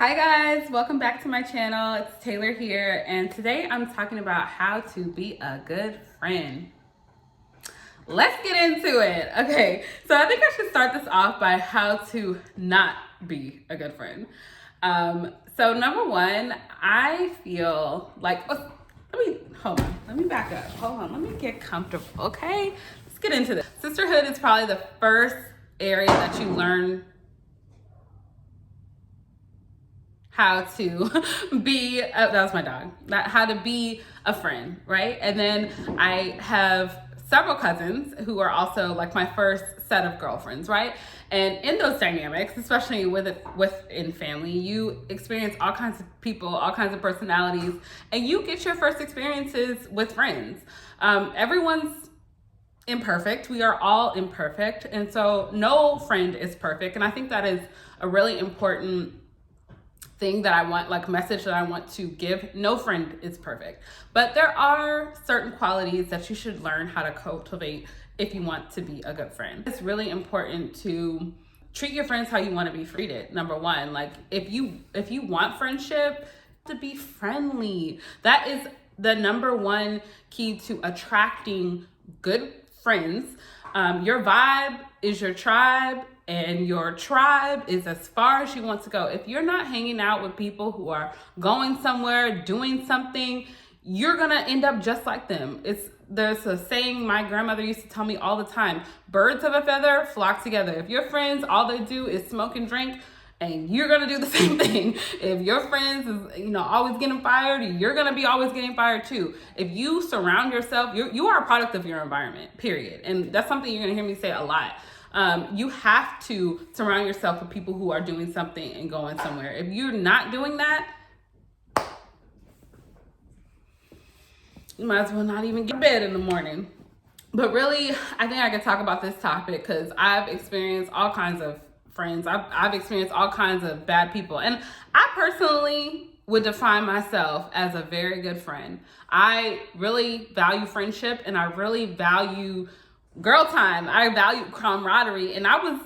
Hi guys, welcome back to my channel. It's Taylor here, and today I'm talking about how to be a good friend. Let's get into it. Okay, so I think I should start this off by how to not be a good friend. So number one, I feel like, let me back up. Hold on, let me get comfortable, okay? Let's get into this. Sisterhood is probably the first area that you learn how to be that was my dog, how to be a friend, right? And then I have several cousins who are also like my first set of girlfriends, right? And in those dynamics, especially within family, you experience all kinds of people, all kinds of personalities, and you get your first experiences with friends. Everyone's imperfect. We are all imperfect, and so no friend is perfect. And I think that is a really important thing that I want, like message that I want to give. No friend is perfect, but there are certain qualities that you should learn how to cultivate if you want to be a good friend. It's really important to treat your friends how you want to be treated. Number one, like if you want friendship, to be friendly. That is the number one key to attracting good friends. Your vibe is your tribe, and your tribe is as far as you want to go. If you're not hanging out with people who are going somewhere, doing something, you're gonna end up just like them. There's a saying my grandmother used to tell me all the time: birds of a feather flock together. If your friends, all they do is smoke and drink, and you're gonna do the same thing. If your friends is always getting fired, you're gonna be always getting fired too. If you surround yourself, you are a product of your environment, period. And that's something you're gonna hear me say a lot. You have to surround yourself with people who are doing something and going somewhere. If you're not doing that, you might as well not even get to bed in the morning. But really, I think I could talk about this topic because I've experienced all kinds of friends. I've experienced all kinds of bad people. And I personally would define myself as a very good friend. I really value friendship, and I really value girl time. I value camaraderie, and I was,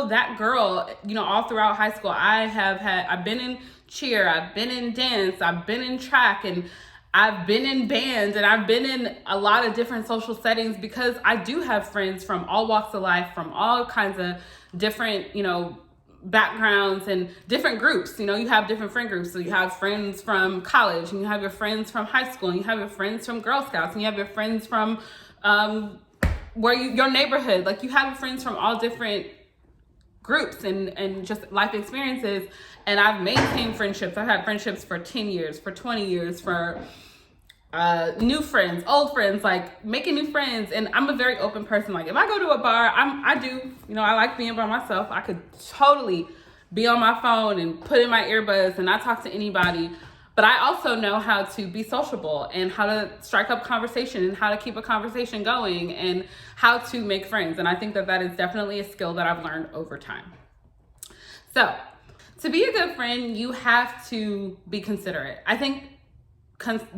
that girl, all throughout high school. I've been in cheer, I've been in dance, I've been in track, and I've been in bands, and I've been in a lot of different social settings because I do have friends from all walks of life, from all kinds of different, backgrounds and different groups. You have different friend groups. So you have friends from college, and you have your friends from high school, and you have your friends from Girl Scouts, and you have your friends from your neighborhood. Like, you have friends from all different groups and just life experiences. And I've maintained friendships. I've had friendships for 10 years, for 20 years, for new friends, old friends, like making new friends. And I'm a very open person. Like, if I go to a bar, I like being by myself. I could totally be on my phone and put in my earbuds and not talk to anybody. But I also know how to be sociable, and how to strike up conversation, and how to keep a conversation going, and how to make friends. And I think that is definitely a skill that I've learned over time. So to be a good friend, you have to be considerate. I think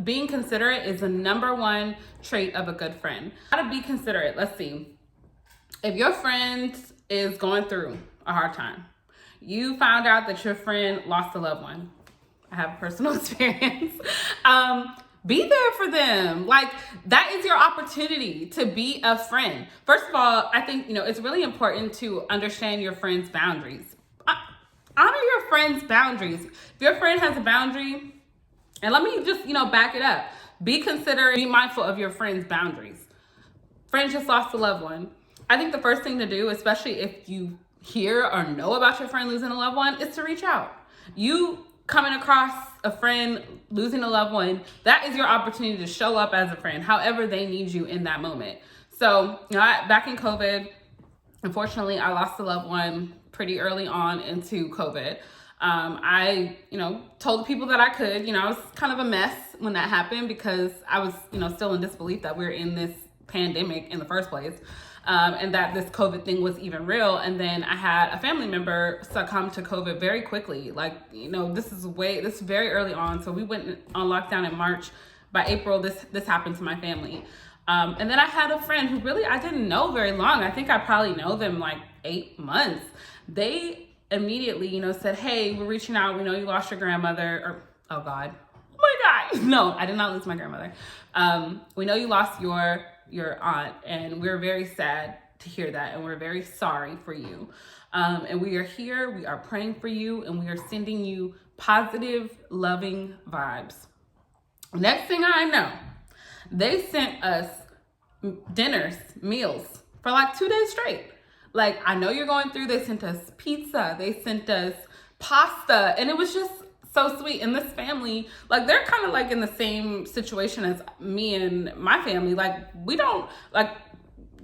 being considerate is the number one trait of a good friend. How to be considerate? Let's see. If your friend is going through a hard time, you found out that your friend lost a loved one. I have personal experience. Be there for them. Like, that is your opportunity to be a friend. First of all, I think, it's really important to understand your friend's boundaries. Honor your friend's boundaries. If your friend has a boundary, and let me just, back it up. Be considerate, be mindful of your friend's boundaries. Friend just lost a loved one. I think the first thing to do, especially if you hear or know about your friend losing a loved one, is to reach out. You coming across a friend losing a loved one, that is your opportunity to show up as a friend, however they need you in that moment. So, back in COVID, unfortunately, I lost a loved one pretty early on into COVID. I, told the people that I could. I was kind of a mess when that happened because I was, still in disbelief that we we're in this pandemic in the first place. And that this COVID thing was even real. And then I had a family member succumb to COVID very quickly. Like, this is very early on. So we went on lockdown in March. By April, this happened to my family. And then I had a friend who really I didn't know very long. I think I probably know them like 8 months. They immediately, you know, said, hey, we're reaching out. We know you lost your grandmother. Or, oh God. Oh my God. No, I did not lose my grandmother. We know you lost your aunt, and we're very sad to hear that. And we're very sorry for you. And we are here. We are praying for you, and we are sending you positive, loving vibes. Next thing I know, they sent us dinners, meals for like 2 days straight. Like, I know you're going through. They sent us pizza. They sent us pasta. And it was just so sweet. And this family, like, they're kind of like in the same situation as me and my family. Like, we don't, like,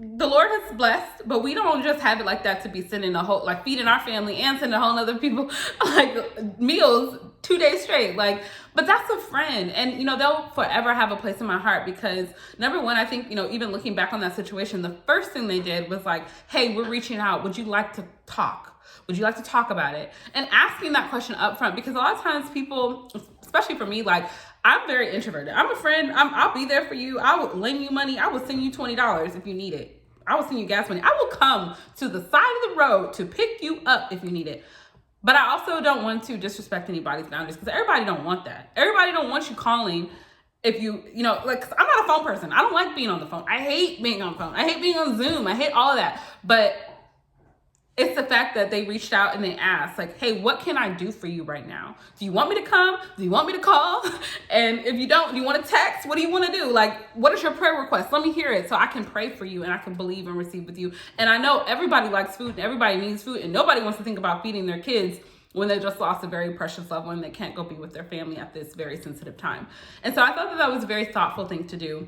the Lord has blessed, but we don't just have it like that to be sending a whole, like, feeding our family and sending a whole other people, like, meals 2 days straight. Like, but that's a friend. And, you know, they'll forever have a place in my heart because, number one, I think, you know, even looking back on that situation, the first thing they did was like, hey, we're reaching out. Would you like to talk? Would you like to talk about it? And asking that question up front, because a lot of times people, especially for me, like, I'm very introverted. I'm a friend. I'll be there for you. I will lend you money. I will send you $20 if you need it. I will send you gas money. I will come to the side of the road to pick you up if you need it. But I also don't want to disrespect anybody's boundaries because everybody don't want that. Everybody don't want you calling if you know, like, I'm not a phone person. I don't like being on the phone. I hate being on the phone. I hate being on Zoom. I hate all of that. But it's the fact that they reached out and they asked, like, hey, what can I do for you right now? Do you want me to come? Do you want me to call? And if you don't, do you want to text? What do you want to do? Like, what is your prayer request? Let me hear it so I can pray for you and I can believe and receive with you. And I know everybody likes food and everybody needs food and nobody wants to think about feeding their kids when they just lost a very precious loved one and they can't go be with their family at this very sensitive time. And so I thought that that was a very thoughtful thing to do.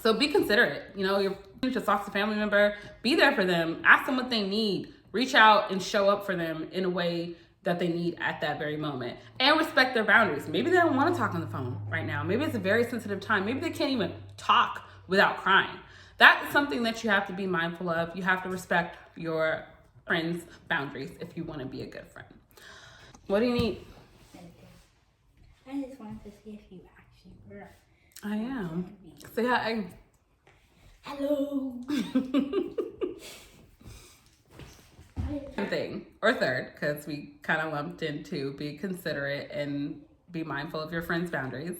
So be considerate. You know, you're just lost a family member. Be there for them. Ask them what they need. Reach out and show up for them in a way that they need at that very moment. And respect their boundaries. Maybe they don't want to talk on the phone right now. Maybe it's a very sensitive time. Maybe they can't even talk without crying. That is something that you have to be mindful of. You have to respect your friends' boundaries if you want to be a good friend. What do you need? I just wanted to see if you actually were. I am. Say hi. Hello. Thing or third, because we kind of lumped into be considerate and be mindful of your friend's boundaries.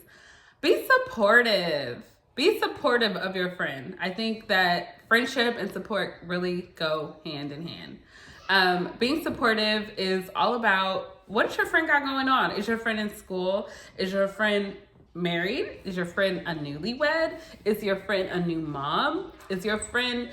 Be supportive. Be supportive of your friend. I think that friendship and support really go hand in hand. Being supportive is all about what your friend got going on. Is your friend in school? Is your friend married? Is your friend a newlywed? Is your friend a new mom? Does your friend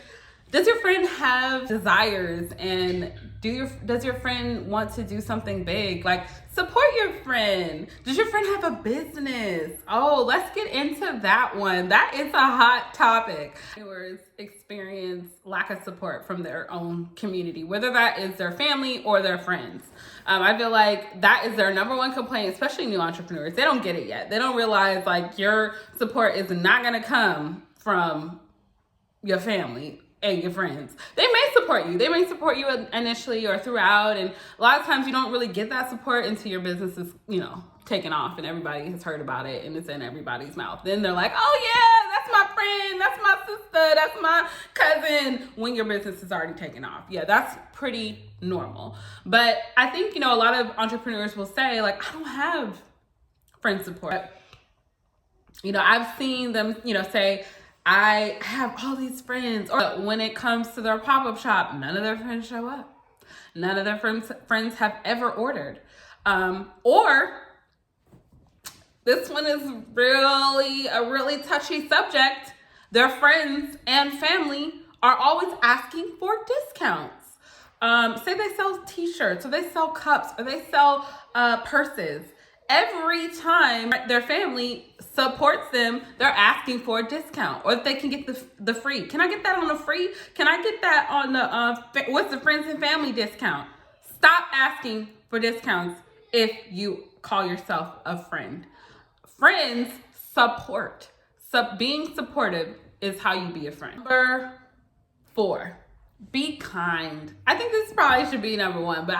have desires, and does your friend want to do something big? Like, support your friend. Does your friend have a business? Oh, let's get into that one. That is a hot topic. Viewers experience lack of support from their own community, whether that is their family or their friends. I feel like that is their number one complaint, especially new entrepreneurs. They don't get it yet. They don't realize, like, your support is not going to come from your family and your friends. They may support you. They may support you initially or throughout. And a lot of times you don't really get that support until your business is, you know, taken off and everybody has heard about it and it's in everybody's mouth. Then they're like, oh yeah, that's my friend, that's my sister, that's my cousin, when your business is already taken off. Yeah, that's pretty normal. But I think, you know, a lot of entrepreneurs will say, like, I don't have friend support. You know, I've seen them, you know, say, I have all these friends. Or when it comes to their pop-up shop, none of their friends show up. None of their friends have ever ordered. Or this one is really a really touchy subject. Their friends and family are always asking for discounts. Say they sell t-shirts or they sell cups or they sell purses. Every time their family supports them, they're asking for a discount, or if they can get the free. Can I get that on the free? Can I get that on the, what's the friends and family discount? Stop asking for discounts if you call yourself a friend. Friends support. Being supportive is how you be a friend. Number 4. Be kind. I think this probably should be number 1, but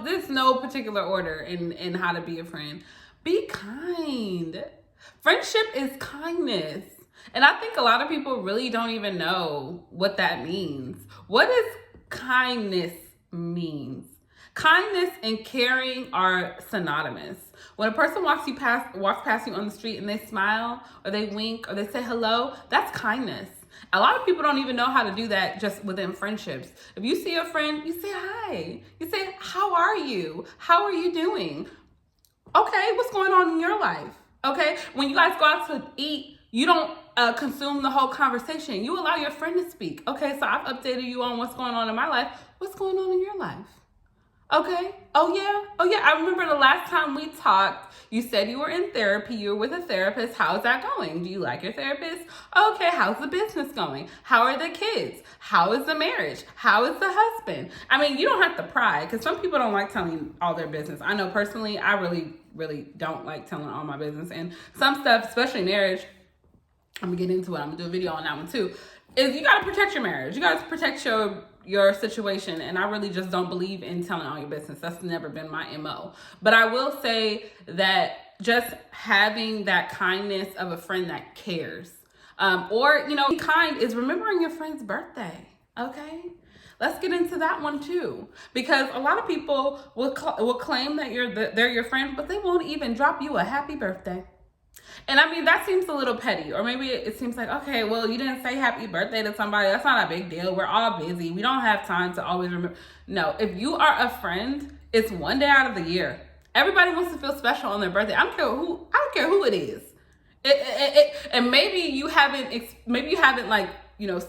there's no particular order in how to be a friend. Be kind. Friendship is kindness. And I think a lot of people really don't even know what that means. What does kindness means? Kindness and caring are synonymous. When a person walks past you on the street and they smile or they wink or they say hello, that's kindness. A lot of people don't even know how to do that just within friendships. If you see a friend, you say hi. You say, how are you? How are you doing? Okay, what's going on in your life? Okay, when you guys go out to eat, you don't consume the whole conversation. You allow your friend to speak. Okay, so I've updated you on what's going on in my life. What's going on in your life? Okay. Oh yeah. I remember the last time we talked, you said you were in therapy. You were with a therapist. How's that going? Do you like your therapist? Okay. How's the business going? How are the kids? How is the marriage? How is the husband? I mean, you don't have to pry because some people don't like telling all their business. I know personally, I really don't like telling all my business, and some stuff, especially marriage, I'm gonna get into it. I'm gonna do a video on that one too. Is you gotta protect your marriage. You gotta protect your situation, and I really just don't believe in telling all your business. That's never been my MO. But I will say that just having that kindness of a friend that cares, or be kind is remembering your friend's birthday. Okay, let's get into that one too, because a lot of people will claim that they're your friend, but they won't even drop you a happy birthday. And I mean, that seems a little petty. Or maybe it seems like, okay, well, you didn't say happy birthday to somebody. That's not a big deal. We're all busy. We don't have time to always remember. No, if you are a friend, it's one day out of the year. Everybody wants to feel special on their birthday. I don't care who it is. And maybe you haven't like,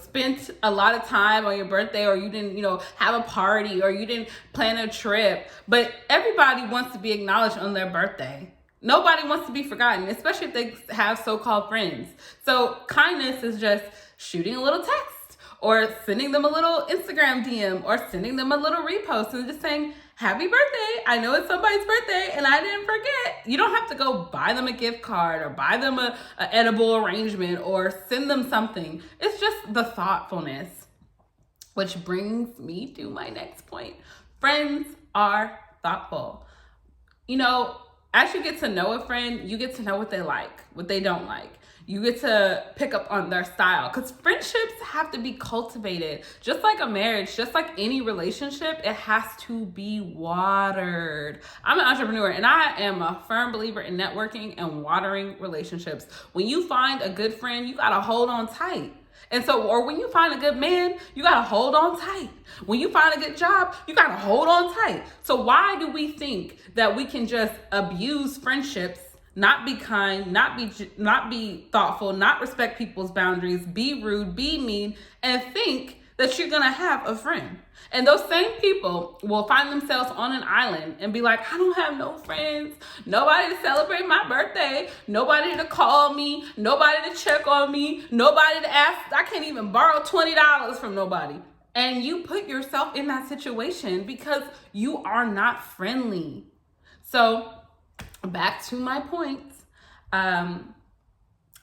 spent a lot of time on your birthday, or you didn't, have a party, or you didn't plan a trip. But everybody wants to be acknowledged on their birthday. Nobody wants to be forgotten, especially if they have so-called friends. So kindness is just shooting a little text, or sending them a little Instagram DM, or sending them a little repost and just saying, happy birthday. I know it's somebody's birthday and I didn't forget. You don't have to go buy them a gift card or buy them a edible arrangement or send them something. It's just the thoughtfulness, which brings me to my next point. Friends are thoughtful. As you get to know a friend, you get to know what they like, what they don't like. You get to pick up on their style, because friendships have to be cultivated. Just like a marriage, just like any relationship, it has to be watered. I'm an entrepreneur, and I am a firm believer in networking and watering relationships. When you find a good friend, you gotta hold on tight. Or when you find a good man, you gotta hold on tight. When you find a good job, you gotta hold on tight. So why do we think that we can just abuse friendships, not be kind, not be thoughtful, not respect people's boundaries, be rude, be mean, and think that you're gonna have a friend? And those same people will find themselves on an island and be like, I don't have no friends, nobody to celebrate my birthday, nobody to call me, nobody to check on me, nobody to ask. I can't even borrow $20 from nobody. And you put yourself in that situation because you are not friendly. So back to my points,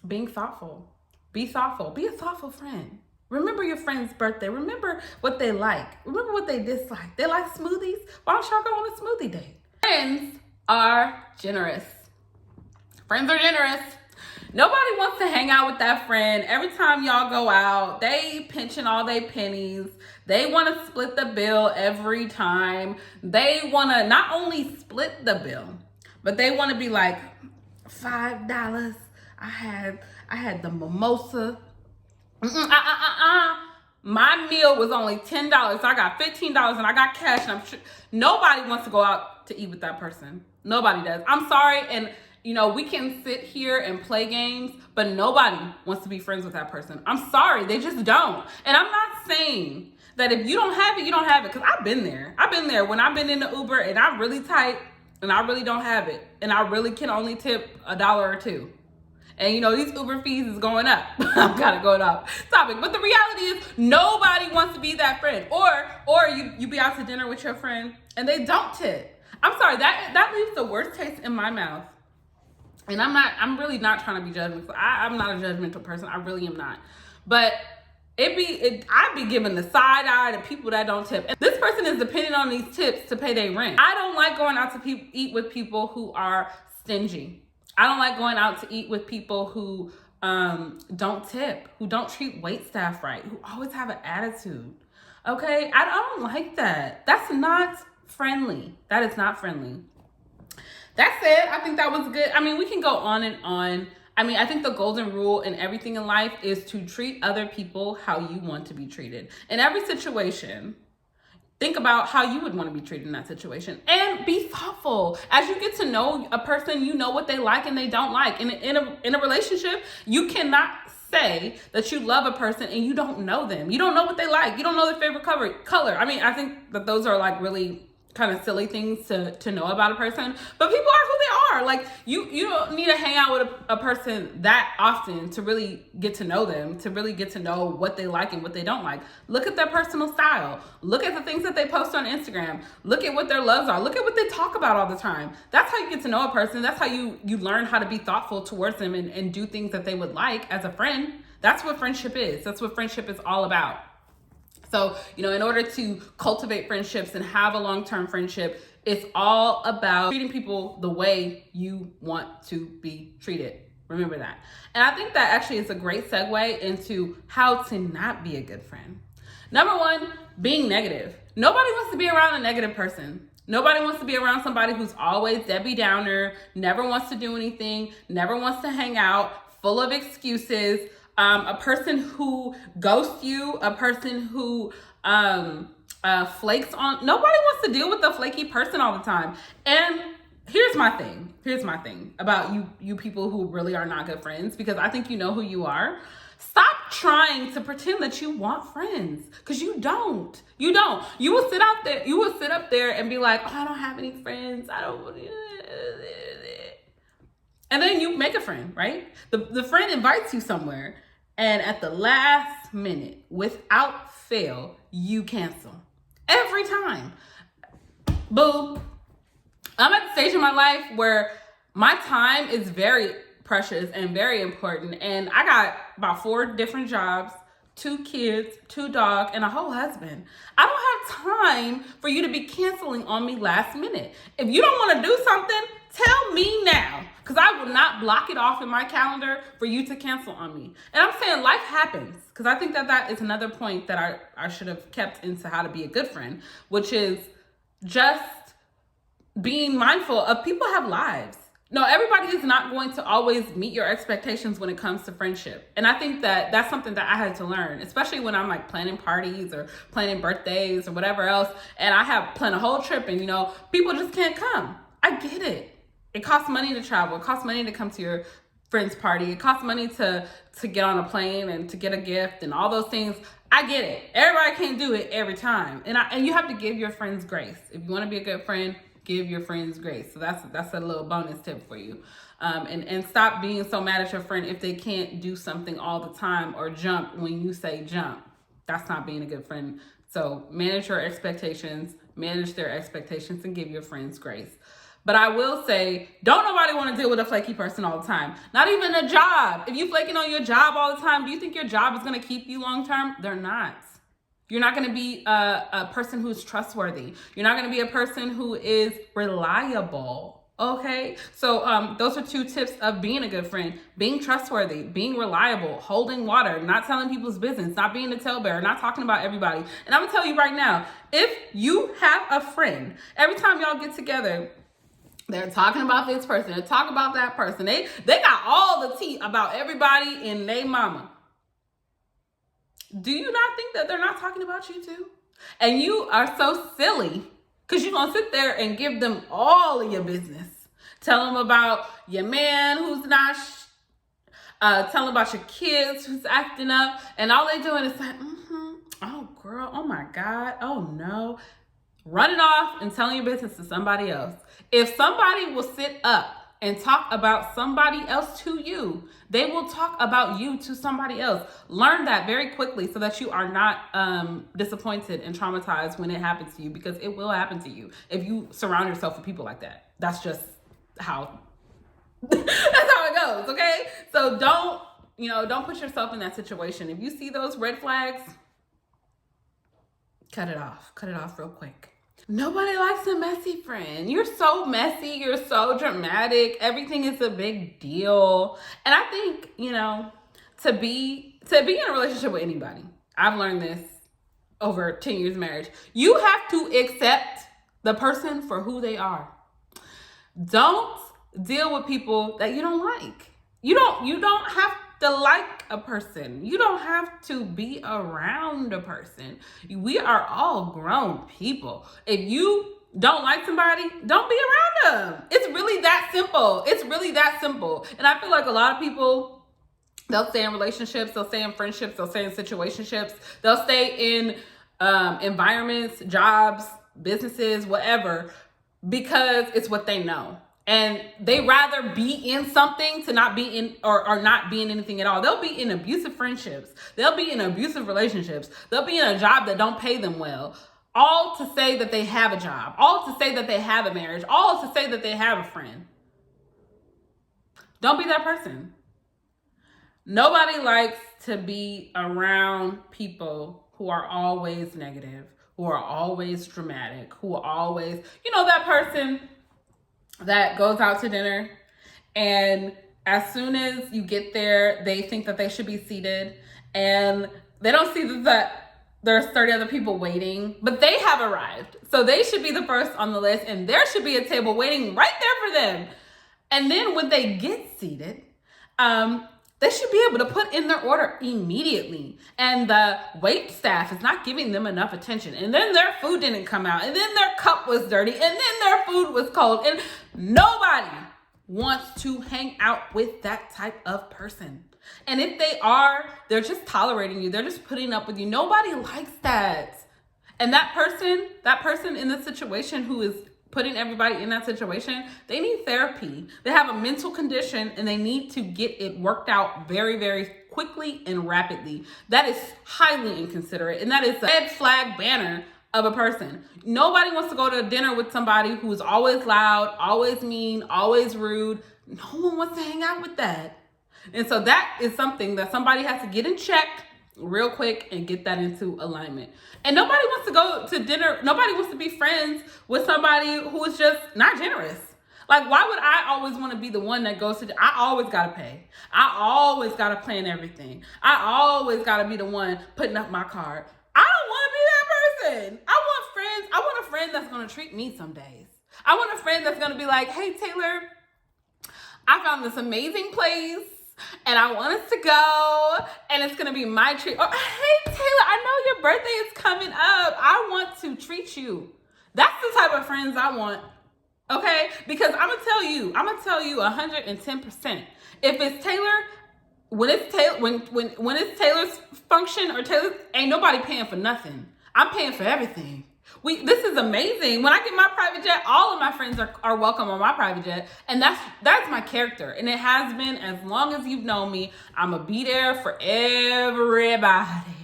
being thoughtful. Be thoughtful. Be a thoughtful friend. Remember your friend's birthday. Remember what they like. Remember what they dislike. They like smoothies? Why don't y'all go on a smoothie date? Friends are generous. Friends are generous. Nobody wants to hang out with that friend. Every time y'all go out, they pinching all their pennies. They want to split the bill every time. They want to not only split the bill, but they want to be like, $5. I had the mimosa. My meal was only $10. So I got $15 and I got cash, and I'm sure nobody wants to go out to eat with that person. Nobody does. I'm sorry. And we can sit here and play games, but nobody wants to be friends with that person. I'm sorry. They just don't. And I'm not saying that if you don't have it, you don't have it. Because I've been there. I've been there when I've been in the Uber and I'm really tight and I really don't have it. And I really can only tip $1 or $2. And these Uber fees is going up. I'm kind of going off topic. But the reality is nobody wants to be that friend. Or you be out to dinner with your friend and they don't tip. I'm sorry, that leaves the worst taste in my mouth. And I'm really not trying to be judgmental. I'm not a judgmental person. I really am not. But I'd be giving the side eye to people that don't tip. And this person is depending on these tips to pay their rent. I don't like going out to eat with people who are stingy. I don't like going out to eat with people who don't tip, who don't treat wait staff right, who always have an attitude. Okay? I don't like that. That's not friendly. That is not friendly. That said, I think that was good. I mean, we can go on and on. I mean, I think the golden rule in everything in life is to treat other people how you want to be treated. In every situation, think about how you would want to be treated in that situation and be thoughtful. As you get to know a person, you know what they like and they don't like. In a relationship, you cannot say that you love a person and you don't know them. You don't know what they like. You don't know their favorite color. I mean, I think that those are like really kind of silly things to know about a person, but people are who they are. Like you don't need to hang out with a person that often to really get to know them, to really get to know what they like and what they don't like. Look at their personal style. Look at the things that they post on Instagram. Look at what their loves are. Look at what they talk about all the time. That's how you get to know a person. That's how you learn how to be thoughtful towards them and do things that they would like as a friend. That's what friendship is. That's what friendship is all about. So, in order to cultivate friendships and have a long-term friendship, it's all about treating people the way you want to be treated. Remember that. And I think that actually is a great segue into how to not be a good friend. Number one, being negative. Nobody wants to be around a negative person. Nobody wants to be around somebody who's always Debbie Downer, never wants to do anything, never wants to hang out, full of excuses. A person who ghosts you, a person who flakes on. Nobody wants to deal with a flaky person all the time. And here's my thing about you people who really are not good friends, because I think you know who you are. Stop trying to pretend that you want friends, because you don't. You will sit up there and be like, oh, I don't have any friends. I don't. And then you make a friend, right? The friend invites you somewhere. And at the last minute, without fail, you cancel. Every time. Boom. I'm at the stage in my life where my time is very precious and very important. And I got about 4 different jobs, 2 kids, 2 dogs, and a whole husband. I don't have time for you to be canceling on me last minute. If you don't want to do something, tell me now, because I will not block it off in my calendar for you to cancel on me. And I'm saying life happens, because I think that is another point that I should have kept into how to be a good friend, which is just being mindful of people have lives. No, everybody is not going to always meet your expectations when it comes to friendship. And I think that that's something that I had to learn, especially when I'm like planning parties or planning birthdays or whatever else. And I have planned a whole trip and, people just can't come. I get it. It costs money to travel. It costs money to come to your friend's party. It costs money to get on a plane and to get a gift and all those things. I get it. Everybody can't do it every time. And you have to give your friends grace. If you want to be a good friend, give your friends grace. So that's a little bonus tip for you. And stop being so mad at your friend if they can't do something all the time or jump when you say jump. That's not being a good friend. So manage your expectations, manage their expectations, and give your friends grace. But I will say, don't nobody want to deal with a flaky person all the time. Not even a job. If you flaking on your job all the time, do you think your job is going to keep you long term? They're not. You're not going to be a person who's trustworthy. You're not going to be a person who is reliable. Okay? So those are 2 tips of being a good friend. Being trustworthy, being reliable, holding water, not telling people's business, not being a talebearer, not talking about everybody. And I'm going to tell you right now, if you have a friend, every time y'all get together, they're talking about this person, they're talking about that person. They got all the tea about everybody and they mama. Do you not think that they're not talking about you too? And you are so silly because you're going to sit there and give them all of your business. Tell them about your man who's not, tell them about your kids who's acting up. And all they doing is like, oh girl, oh my God, oh no. Running off and telling your business to somebody else. If somebody will sit up and talk about somebody else to you, they will talk about you to somebody else. Learn that very quickly so that you are not disappointed and traumatized when it happens to you, because it will happen to you if you surround yourself with people like that. That's just how that's how it goes, okay? So don't put yourself in that situation. If you see those red flags, cut it off real quick. Nobody likes a messy friend. You're so messy. You're so dramatic. Everything is a big deal. And I think, to be in a relationship with anybody, I've learned this over 10 years of marriage, you have to accept the person for who they are. Don't deal with people that you don't like. You don't have to like a person. You don't have to be around a person. We are all grown people. If you don't like somebody, don't be around them. It's really that simple. It's really that simple. And I feel like a lot of people, they'll stay in relationships, they'll stay in friendships, they'll stay in situationships, they'll stay in environments, jobs, businesses, whatever, because it's what they know. And they rather be in something to not be in or not be in anything at all. They'll be in abusive friendships. They'll be in abusive relationships. They'll be in a job that don't pay them well. All to say that they have a job. All to say that they have a marriage. All to say that they have a friend. Don't be that person. Nobody likes to be around people who are always negative, who are always dramatic, who are always, that person that goes out to dinner and as soon as you get there, they think that they should be seated and they don't see that there's 30 other people waiting, but they have arrived. So they should be the first on the list and there should be a table waiting right there for them. And then when they get seated, they should be able to put in their order immediately. And the wait staff is not giving them enough attention. And then their food didn't come out. And then their cup was dirty. And then their food was cold. And nobody wants to hang out with that type of person. And if they are, they're just tolerating you. They're just putting up with you. Nobody likes that. And that person in the situation who is putting everybody in that situation, they need therapy. They have a mental condition and they need to get it worked out very, very quickly and rapidly. That is highly inconsiderate. And that is a red flag banner of a person. Nobody wants to go to dinner with somebody who is always loud, always mean, always rude. No one wants to hang out with that. And so that is something that somebody has to get in check real quick and get that into alignment. And nobody wants to go to dinner. Nobody wants to be friends with somebody who is just not generous. Like, why would I always want to be the one that goes to, I always got to pay. I always got to plan everything. I always got to be the one putting up my card. I don't want to be that person. I want friends. I want a friend that's going to treat me some days. I want a friend that's going to be like, hey, Taylor, I found this amazing place and I want us to go and it's going to be my treat. Or, hey, Taylor, I know your birthday is coming up. I want to treat you. That's the type of friends I want. Okay? Because I'm going to tell you 110%. If it's Taylor, when it's Taylor's function or Taylor, ain't nobody paying for nothing. I'm paying for everything. This is amazing. When I get my private jet, all of my friends are welcome on my private jet. And that's my character. And it has been as long as you've known me. I'm going to be there for everybody.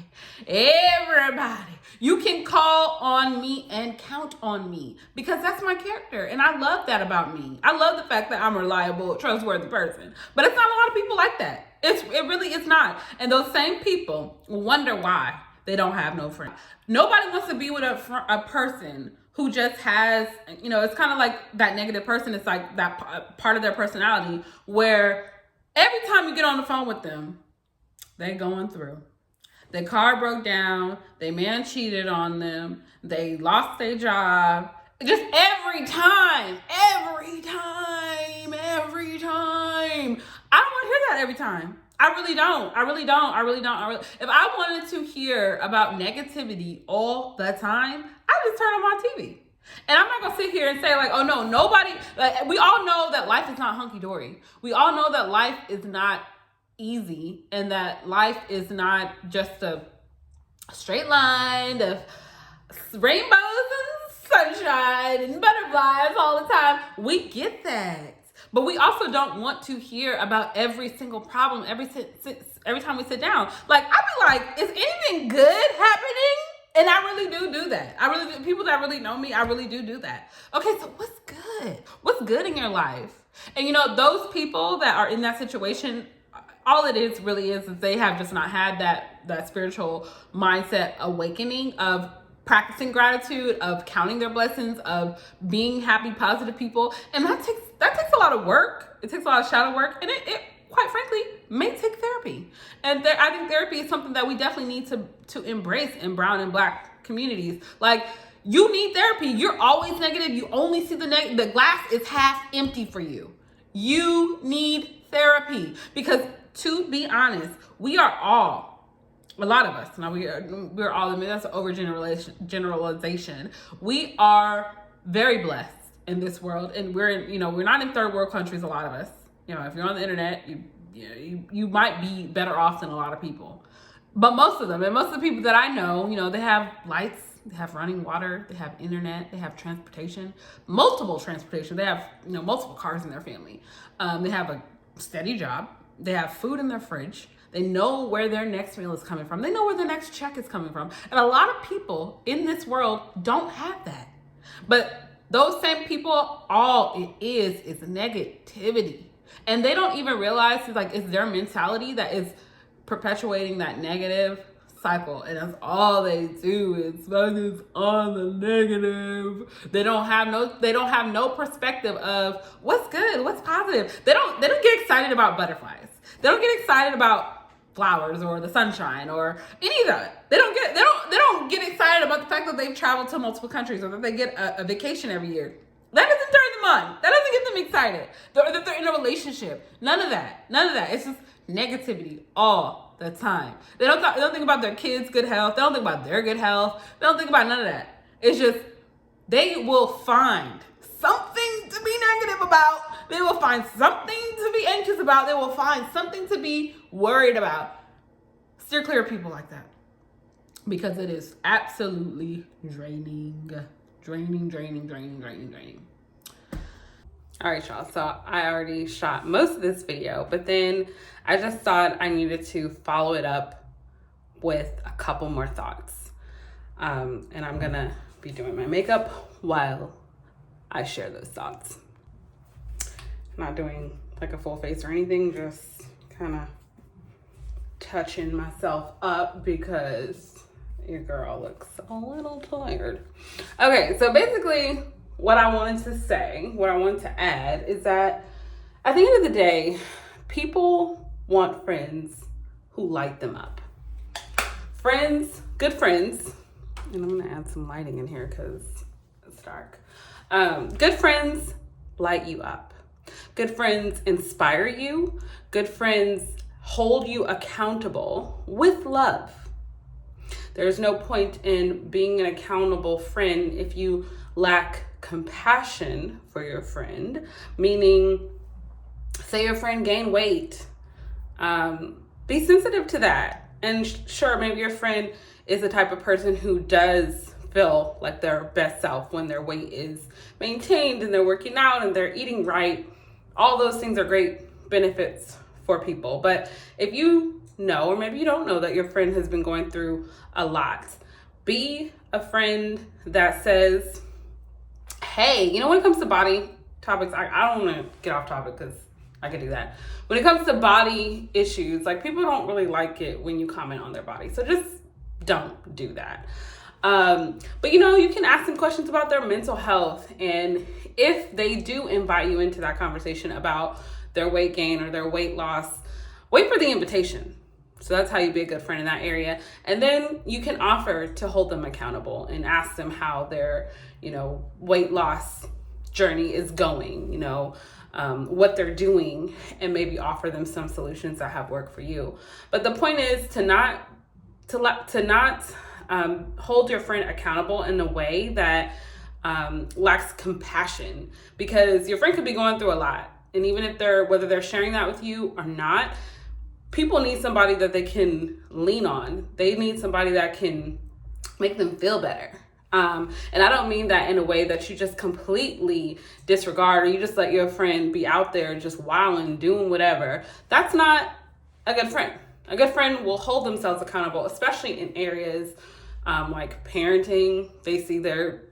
Everybody. You can call on me and count on me because that's my character. And I love that about me. I love the fact that I'm a reliable, trustworthy person. But it's not a lot of people like that. It really is not. And those same people wonder why they don't have no friends. Nobody wants to be with a person who just has, it's kind of like that negative person. It's like that part of their personality where every time you get on the phone with them, they going through. Their car broke down. Their man cheated on them. They lost their job. Just every time. I don't want to hear that every time. I really don't. If I wanted to hear about negativity all the time, I just turn on my TV. And I'm not going to sit here and say like, oh no, nobody, like, we all know that life is not hunky-dory. We all know that life is not easy and that life is not just a straight line of rainbows and sunshine and butterflies all the time. We get that. But we also don't want to hear about every single problem every time we sit down. Like, I be like, is anything good happening? And I really do that. I really do. People that really know me, I really do that. Okay, so what's good? What's good in your life? And those people that are in that situation, all it is really is they have just not had that spiritual mindset awakening of practicing gratitude, of counting their blessings, of being happy, positive people. And that takes a lot of work. It takes a lot of shadow work. And it quite frankly, may take therapy. And I think therapy is something that we definitely need to embrace in brown and black communities. Like, You need therapy. You're always negative. You only see the glass is half empty for you. You need therapy because, to be honest, we are all, a lot of us, now we're all, I mean, that's an overgeneralization. We are very blessed in this world, and we're not in third world countries, a lot of us. If you're on the internet, you might be better off than a lot of people. But most of the people that I know, they have lights, they have running water, they have internet, they have transportation, multiple transportation. They have, multiple cars in their family. They have a steady job. They have food in their fridge. They know where their next meal is coming from. They know where their next check is coming from. And a lot of people in this world don't have that. But those same people, all it is negativity. And they don't even realize it's their mentality that is perpetuating that negative cycle, and that's all they do is focus on the negative. They don't have no perspective of what's good, what's positive. They don't get excited about butterflies. They don't get excited about flowers or the sunshine or any of that. They don't get excited about the fact that they've traveled to multiple countries or that they get a vacation every year. That doesn't turn them on. That doesn't get them excited. Or that they're in a relationship. None of that. It's just negativity all the time. They don't think about their kids' good health. They don't think about their good health. They don't think about none of that. It's just they will find something to be negative about. They will find something to be anxious about. They will find something to be worried about. Steer clear of people like that, because it is absolutely draining. All right, y'all. So I already shot most of this video, but then I just thought I needed to follow it up with a couple more thoughts. And I'm gonna be doing my makeup while I share those thoughts. I'm not doing like a full face or anything, just kind of touching myself up because your girl looks a little tired. Okay, so basically what I wanted to add is that at the end of the day, people want friends who light them up. Good friends, and I'm gonna add some lighting in here because it's dark. Good friends light you up. Good friends inspire you. Good friends hold you accountable with love. There's no point in being an accountable friend if you lack compassion for your friend, meaning, say your friend gained weight, be sensitive to that. And sure, maybe your friend is the type of person who does feel like their best self when their weight is maintained and they're working out and they're eating right. All those things are great benefits for people. But if you know, or maybe you don't know, that your friend has been going through a lot, be a friend that says, hey, when it comes to body topics, I don't want to get off topic because I could do that. When it comes to body issues, people don't really like it when you comment on their body. So just don't do that. But you can ask them questions about their mental health. And if they do invite you into that conversation about their weight gain or their weight loss, wait for the invitation. So that's how you be a good friend in that area. And then you can offer to hold them accountable and ask them how their, weight loss journey is going, what they're doing, and maybe offer them some solutions that have worked for you. But the point is to not hold your friend accountable in a way that lacks compassion, because your friend could be going through a lot. And even if whether they're sharing that with you or not, people need somebody that they can lean on. They need somebody that can make them feel better. And I don't mean that in a way that you just completely disregard or you just let your friend be out there just wilding, doing whatever. That's not a good friend. A good friend will hold themselves accountable, especially in areas like parenting. They see their,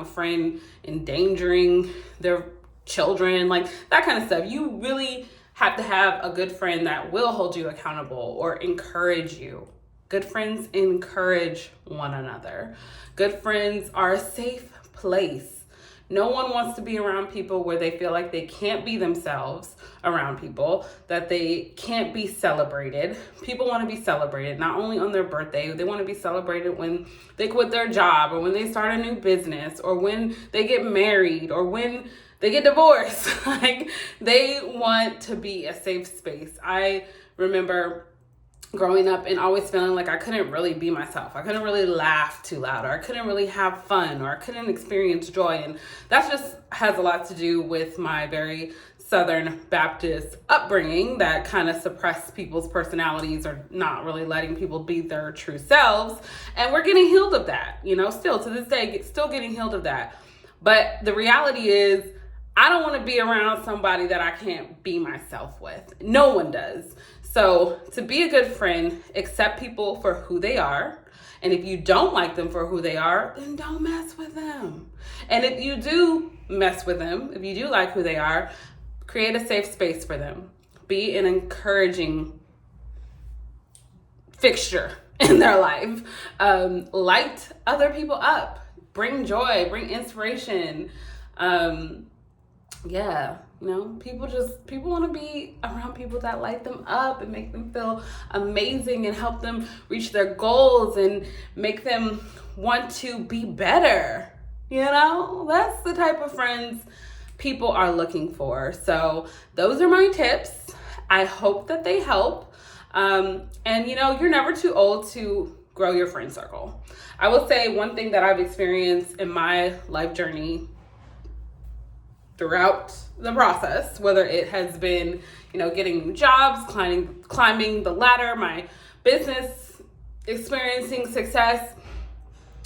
friend endangering their children, like that kind of stuff. You really have to have a good friend that will hold you accountable or encourage you. Good friends encourage one another. Good friends are a safe place. No one wants to be around people where they feel like they can't be themselves around people, that they can't be celebrated. People want to be celebrated, not only on their birthday, they want to be celebrated when they quit their job, or when they start a new business, or when they get married, or when they get divorced. Like, they want to be a safe space. I remember growing up and always feeling like I couldn't really be myself. I couldn't really laugh too loud, or I couldn't really have fun, or I couldn't experience joy. And that just has a lot to do with my very Southern Baptist upbringing that kind of suppressed people's personalities, or not really letting people be their true selves. And we're getting healed of that, still to this day, still getting healed of that. But the reality is, I don't want to be around somebody that I can't be myself with. No one does. So to be a good friend, accept people for who they are. And if you don't like them for who they are, then don't mess with them. And if you do mess with them, if you do like who they are, create a safe space for them. Be an encouraging fixture in their life. Light other people up. Bring joy, bring inspiration. People want to be around people that light them up and make them feel amazing and help them reach their goals and make them want to be better. That's the type of friends people are looking for. So those are my tips. I hope that they help. You're never too old to grow your friend circle. I will say one thing that I've experienced in my life journey throughout the process, whether it has been, getting new jobs, climbing the ladder, my business, experiencing success.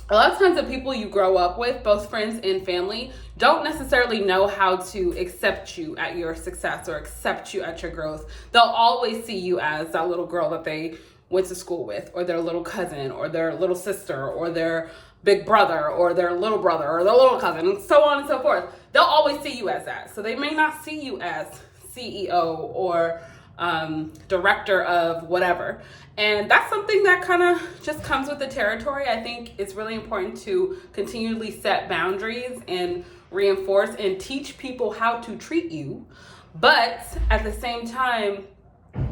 A lot of times the people you grow up with, both friends and family, don't necessarily know how to accept you at your success or accept you at your growth. They'll always see you as that little girl that they went to school with, or their little cousin, or their little sister, or their big brother, or their little brother, or their little cousin, and so on and so forth. They'll always see you as that. So they may not see you as CEO or director of whatever. And that's something that kind of just comes with the territory. I think it's really important to continually set boundaries and reinforce and teach people how to treat you. But at the same time,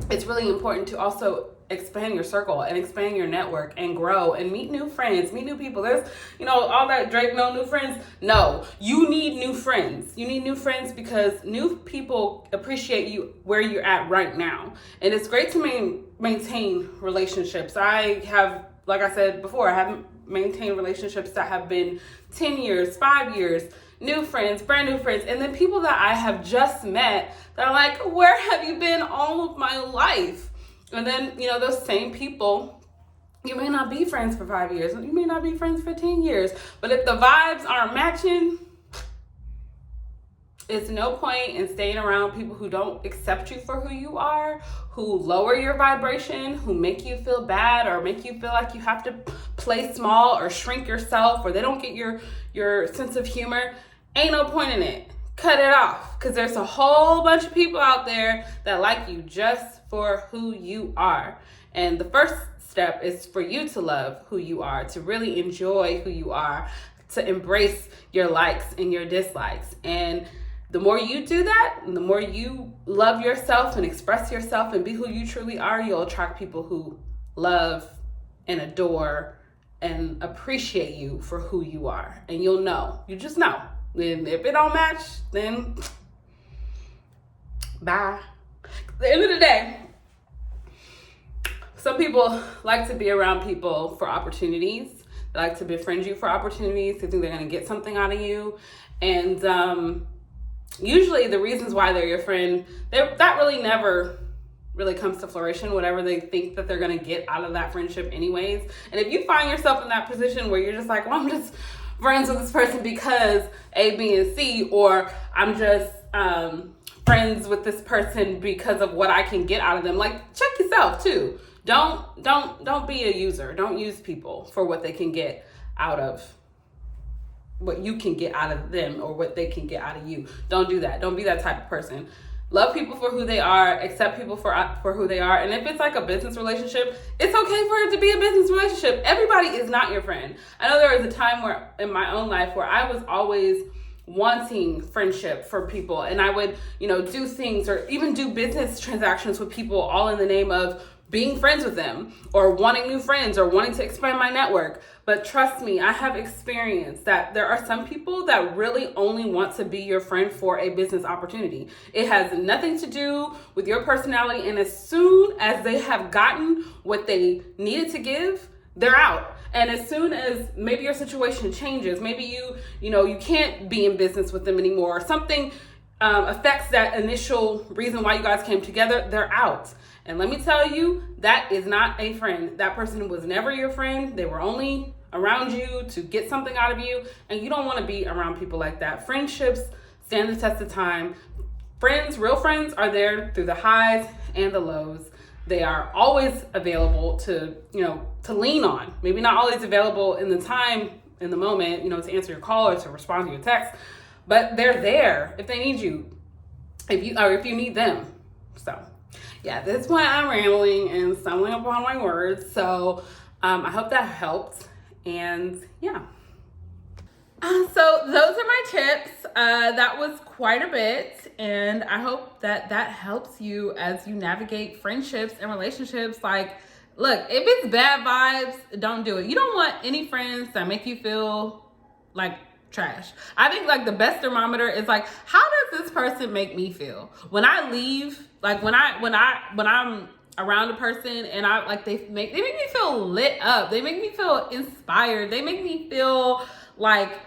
it's really important to also expand your circle and expand your network and grow and meet new friends, meet new people. There's, all that Drake, no new friends. No, you need new friends. You need new friends because new people appreciate you where you're at right now. And it's great to maintain relationships. I have, like I said before, I haven't maintained relationships that have been 10 years, 5 years, new friends, brand new friends. And then people that I have just met that are like, where have you been all of my life? And then, those same people, you may not be friends for 5 years. You may not be friends for 10 years. But if the vibes aren't matching, it's no point in staying around people who don't accept you for who you are, who lower your vibration, who make you feel bad or make you feel like you have to play small or shrink yourself, or they don't get your sense of humor. Ain't no point in it. Cut it off, because there's a whole bunch of people out there that like you just for who you are. And the first step is for you to love who you are, to really enjoy who you are, to embrace your likes and your dislikes. And the more you do that, and the more you love yourself and express yourself and be who you truly are, you'll attract people who love and adore and appreciate you for who you are. And you'll know. You just know. And if it don't match, then bye. At the end of the day, some people like to be around people for opportunities. They like to befriend you for opportunities. They think they're going to get something out of you. And usually the reasons why they're your friend, that really never really comes to fruition, whatever they think that they're going to get out of that friendship anyways. And if you find yourself in that position where you're just like, well, I'm just friends with this person because A, B, and C, or I'm just friends with this person because of what I can get out of them. Like, check yourself too. Don't be a user. Don't use people for what they can get out of what you can get out of them or what they can get out of you. Don't do that. Don't be that type of person. Love people for who they are, accept people for who they are. And if it's like a business relationship, it's okay for it to be a business relationship. Everybody is not your friend. I know there was a time where in my own life where I was always wanting friendship for people, and I would, do things or even do business transactions with people all in the name of being friends with them or wanting new friends or wanting to expand my network. But trust me, I have experienced that there are some people that really only want to be your friend for a business opportunity. It has nothing to do with your personality, and as soon as they have gotten what they needed to give, they're out. And as soon as maybe your situation changes, maybe you can't be in business with them anymore, or something affects that initial reason why you guys came together, they're out. And let me tell you, that is not a friend. That person was never your friend. They were only around you to get something out of you, and you don't want to be around people like that. Friendships stand the test of time. Friends, real friends, are there through the highs and the lows. They are always available to lean on. Maybe not always available in the moment, to answer your call or to respond to your text, but they're there if they need you, if you need them. So yeah, that's why I'm rambling and stumbling upon my words. So I hope that helped. And yeah. So those are my tips. That was quite a bit, and I hope that helps you as you navigate friendships and relationships. Like, look, if it's bad vibes, don't do it. You don't want any friends that make you feel like trash. I think like the best thermometer is like, how does this person make me feel when I leave? Like when I'm around a person and they make me feel lit up. They make me feel inspired. They make me feel like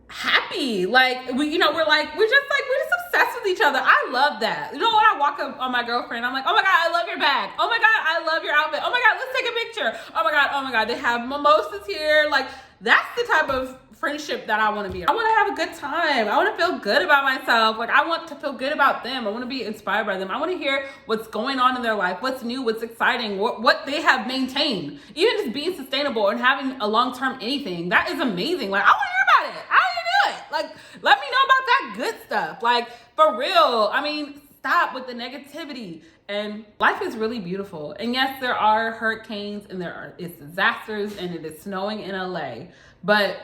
happy. Like we're just obsessed with each other. I love that. When I walk up on my girlfriend, I'm like, oh my God, I love your bag. Oh my God, I love your outfit. Oh my God, let's take a picture. Oh my God, they have mimosas here. Like, that's the type of friendship that I want to be. I want to have a good time. I want to feel good about myself. Like, I want to feel good about them. I want to be inspired by them. I want to hear what's going on in their life, what's new, what's exciting, what they have maintained. Even just being sustainable and having a long-term anything, that is amazing. Like, I want to hear about it. How do you do it? Like, let me know about that good stuff. Like, for real. I mean, stop with the negativity. And life is really beautiful. And yes, there are hurricanes and it's disasters and it is snowing in LA. But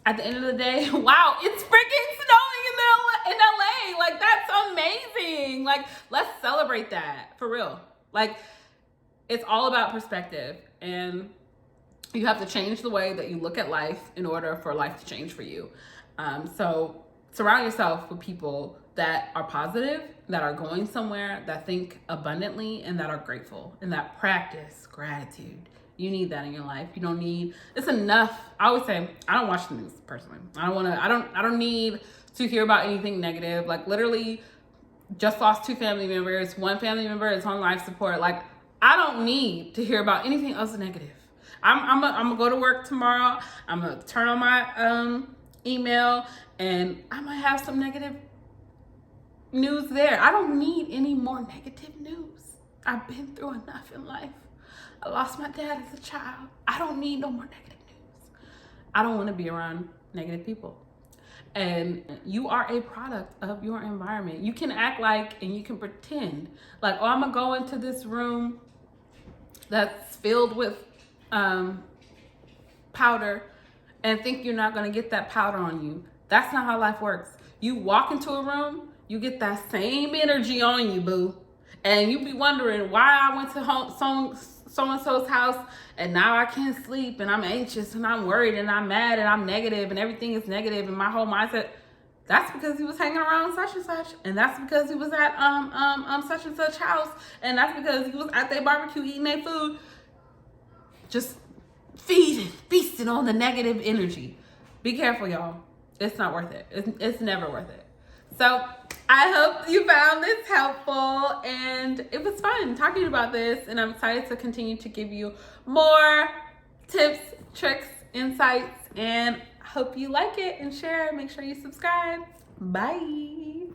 at the end of the day, wow, it's freaking snowing in LA. Like, that's amazing. Like, let's celebrate that for real. Like, it's all about perspective, and you have to change the way that you look at life in order for life to change for you. So surround yourself with people that are positive, that are going somewhere, that think abundantly, and that are grateful, and that practice gratitude. You need that in your life. You don't need, it's enough. I always say, I don't watch the news personally. I don't need to hear about anything negative. Like, literally just lost 2 family members. 1 family member is on life support. Like, I don't need to hear about anything else negative. I'm gonna go to work tomorrow. I'm gonna turn on my email, and I might have some negative news there. I don't need any more negative news. I've been through enough in life. I lost my dad as a child. I don't need no more negative news. I don't want to be around negative people. And you are a product of your environment. You can act like, and you can pretend like, oh, I'm gonna go into this room that's filled with powder and think you're not gonna get that powder on you. That's not how life works. You walk into a room, you get that same energy on you, boo. And you be wondering why I went to so-and-so's house and now I can't sleep and I'm anxious and I'm worried and I'm mad and I'm negative and everything is negative and my whole mindset. That's because he was hanging around such and such, and that's because he was at such and such house, and that's because he was at their barbecue eating their food. Just feasting on the negative energy. Be careful, y'all. It's not worth it. It's never worth it. So I hope you found this helpful, and it was fun talking about this, and I'm excited to continue to give you more tips, tricks, insights, and hope you like it and share. Make sure you subscribe. Bye.